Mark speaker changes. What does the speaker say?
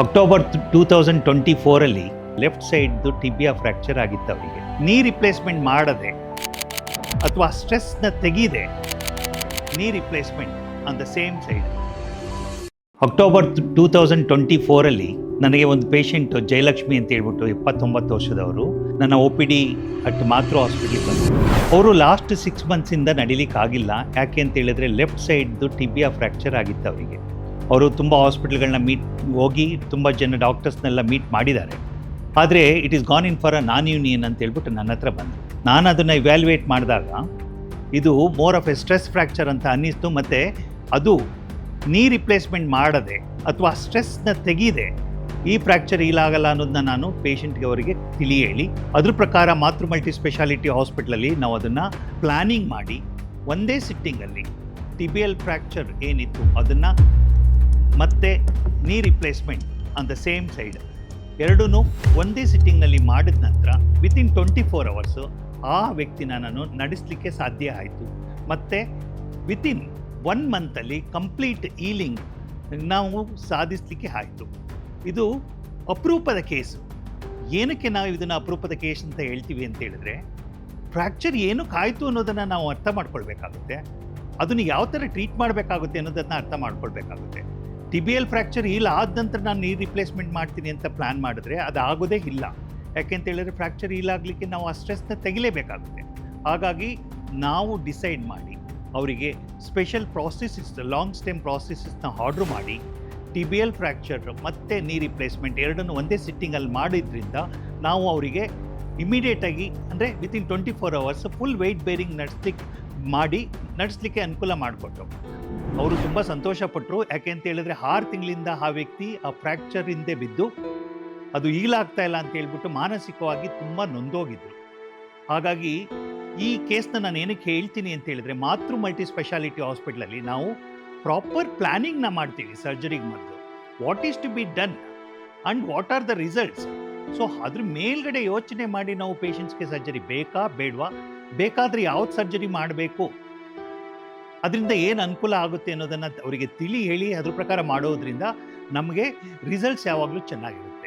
Speaker 1: October 2024 left ಸೈಡ್ದು tibia fracture ಆಗಿತ್ತು ಅವರಿಗೆ. ನೀ ರಿಪ್ಲೇಸ್ಮೆಂಟ್ ಮಾಡದೆ ಅಥವಾ ಸ್ಟ್ರೆಸ್ನ ತೆಗೆದೆ knee replacement on the same side. October 2024 ನನಗೆ ಒಂದು ಪೇಷಂಟ್ ಜಯಲಕ್ಷ್ಮಿ ಅಂತ ಹೇಳ್ಬಿಟ್ಟು 29 ವರ್ಷದವರು ನನ್ನ OPD ಅಟ್ ಮಾತೃ ಹಾಸ್ಪಿಟ್ಲಿಗೆ ಬಂದರು. ಅವರು ಲಾಸ್ಟ್ 6 ಮಂತ್ಸಿಂದ ನಡಿಲಿಕ್ಕೆ ಆಗಿಲ್ಲ. ಯಾಕೆ ಅಂತ ಹೇಳಿದ್ರೆ ಲೆಫ್ಟ್ ಸೈಡ್ದು ಟಿಬಿಯಾ ಫ್ರ್ಯಾಕ್ಚರ್ ಆಗಿತ್ತು ಅವರಿಗೆ. ಅವರು ತುಂಬ ಹಾಸ್ಪಿಟ್ಲ್ಗಳನ್ನ ಹೋಗಿ ತುಂಬ ಜನ ಡಾಕ್ಟರ್ಸ್ನೆಲ್ಲ ಮೀಟ್ ಮಾಡಿದ್ದಾರೆ. ಆದರೆ it is gone in for a non union ಅಂತ ಹೇಳ್ಬಿಟ್ಟು ನನ್ನ ಹತ್ರ ಬಂದರು. ನಾನು ಅದನ್ನು ಇವ್ಯಾಲ್ಯುಯೇಟ್ ಮಾಡಿದಾಗ ಇದು more of A stress fracture ಅಂತ ಅನ್ನಿಸ್ತು. ಮತ್ತು ಅದು ನೀ ರಿಪ್ಲೇಸ್ಮೆಂಟ್ ಮಾಡದೆ ಅಥವಾ ಸ್ಟ್ರೆಸ್ನ ತೆಗೆದೆ ಈ ಫ್ರ್ಯಾಕ್ಚರ್ ಆಗಲ್ಲ ಅನ್ನೋದನ್ನ ನಾನು ಪೇಷಂಟ್ಗೆ ಅವರಿಗೆ ತಿಳಿ ಹೇಳಿ, ಅದ್ರ ಪ್ರಕಾರ ಮಾತೃ ಮಲ್ಟಿ ಸ್ಪೆಷಾಲಿಟಿ ಹಾಸ್ಪಿಟ್ಲಲ್ಲಿ ನಾವು ಅದನ್ನು ಪ್ಲ್ಯಾನಿಂಗ್ ಮಾಡಿ ಒಂದೇ ಸಿಟ್ಟಿಂಗಲ್ಲಿ ಟಿಬಿಯಲ್ ಫ್ರ್ಯಾಕ್ಚರ್ ಏನಿತ್ತು ಅದನ್ನು ಮತ್ತು ನೀ replacement on the same side ಎರಡೂ ಒಂದೇ ಸಿಟ್ಟಿಂಗ್ನಲ್ಲಿ ಮಾಡಿದ ನಂತರ ವಿತಿನ್ 24 hours ಆ ವ್ಯಕ್ತಿನ ನಾನು ನಡೆಸಲಿಕ್ಕೆ ಸಾಧ್ಯ ಆಯಿತು. ಮತ್ತು ವಿತಿನ್ 1 month ಕಂಪ್ಲೀಟ್ ಹೀಲಿಂಗ್ ನಾವು ಸಾಧಿಸಲಿಕ್ಕೆ ಆಯಿತು. ಇದು ಅಪರೂಪದ ಕೇಸು. ಏನಕ್ಕೆ ನಾವು ಇದನ್ನು ಅಪರೂಪದ ಕೇಸ್ ಅಂತ ಹೇಳ್ತೀವಿ ಅಂತ ಹೇಳಿದ್ರೆ, ಫ್ರ್ಯಾಕ್ಚರ್ ಏನಕ್ಕೆ ಆಯಿತು ಅನ್ನೋದನ್ನು ನಾವು ಅರ್ಥ ಮಾಡ್ಕೊಳ್ಬೇಕಾಗುತ್ತೆ. ಅದನ್ನು ಯಾವ ಥರ ಟ್ರೀಟ್ ಮಾಡಬೇಕಾಗುತ್ತೆ ಅನ್ನೋದನ್ನು ಅರ್ಥ ಮಾಡ್ಕೊಳ್ಬೇಕಾಗುತ್ತೆ. ಟಿಬಿಯಲ್ ಫ್ರ್ಯಾಕ್ಚರ್ ಇಲ್ಲ ಆದ ನಂತರ ನಾನು ನೀ ರಿಪ್ಲೇಸ್ಮೆಂಟ್ ಮಾಡ್ತೀನಿ ಅಂತ ಪ್ಲ್ಯಾನ್ ಮಾಡಿದ್ರೆ ಅದು ಆಗೋದೇ ಇಲ್ಲ. ಯಾಕೆಂತ ಹೇಳಿದ್ರೆ ಫ್ರ್ಯಾಕ್ಚರ್ ಆಗಲಿಕ್ಕೆ ನಾವು ಆ ಸ್ಟ್ರೆಸ್ನ ತೆಗಿಲೇಬೇಕಾಗುತ್ತೆ. ಹಾಗಾಗಿ ನಾವು ಡಿಸೈಡ್ ಮಾಡಿ ಅವರಿಗೆ ಸ್ಪೆಷಲ್ ಪ್ರಾಸೆಸಿಸ್, ಲಾಂಗ್ ಸ್ಟೆಮ್ ಪ್ರಾಸೆಸಿಸ್ನ ಆರ್ಡ್ರ್ ಮಾಡಿ ಟಿಬಿಯಲ್ ಫ್ರ್ಯಾಕ್ಚರ್ ಮತ್ತು ನೀ ರಿಪ್ಲೇಸ್ಮೆಂಟ್ ಎರಡನ್ನು ಒಂದೇ ಸಿಟ್ಟಿಂಗಲ್ಲಿ ಮಾಡಿದ್ರಿಂದ ನಾವು ಅವರಿಗೆ ಇಮಿಡಿಯೇಟಾಗಿ ಅಂದರೆ within 24 hours full weight bearing ನಡೆಸಲಿಕ್ಕೆ ಅನುಕೂಲ ಮಾಡಿಕೊಟ್ಟು ಅವರು ತುಂಬ ಸಂತೋಷಪಟ್ಟರು. ಯಾಕೆ ಅಂತ ಹೇಳಿದ್ರೆ 6 ತಿಂಗಳಿಂದ ಆ ವ್ಯಕ್ತಿ ಆ ಫ್ರ್ಯಾಕ್ಚರ್ ಹಿಂದೆ ಬಿದ್ದು ಅದು ಈಗಲಾಗ್ತಾ ಇಲ್ಲ ಅಂತ ಹೇಳ್ಬಿಟ್ಟು ಮಾನಸಿಕವಾಗಿ ತುಂಬ ನೊಂದೋಗಿದ್ರು. ಹಾಗಾಗಿ ಈ ಕೇಸ್ನ ನಾನು ಏನಕ್ಕೆ ಹೇಳ್ತೀನಿ ಅಂತ ಹೇಳಿದ್ರೆ, ಮಾತೃ ಮಲ್ಟಿ ಸ್ಪೆಷಾಲಿಟಿ ಹಾಸ್ಪಿಟ್ಲಲ್ಲಿ ನಾವು ಪ್ರಾಪರ್ ಪ್ಲ್ಯಾನಿಂಗ್ನ ಮಾಡ್ತೀವಿ ಸರ್ಜರಿಗೆ ಮೊದಲು. What is to be done and what are the results. So ಅದ್ರ ಮೇಲ್ಗಡೆ ಯೋಚನೆ ಮಾಡಿ ನಾವು ಪೇಷಂಟ್ಸ್ಗೆ ಸರ್ಜರಿ ಬೇಕಾ ಬೇಡವಾ, ಬೇಕಾದರೆ ಯಾವ್ದು ಸರ್ಜರಿ ಮಾಡಬೇಕು, ಅದರಿಂದ ಏನು ಅನುಕೂಲ ಆಗುತ್ತೆ ಅನ್ನೋದನ್ನು ಅವರಿಗೆ ತಿಳಿ ಹೇಳಿ ಅದ್ರ ಪ್ರಕಾರ ಮಾಡೋದ್ರಿಂದ ನಮಗೆ ರಿಸಲ್ಟ್ಸ್ ಯಾವಾಗಲೂ ಚೆನ್ನಾಗಿರುತ್ತೆ.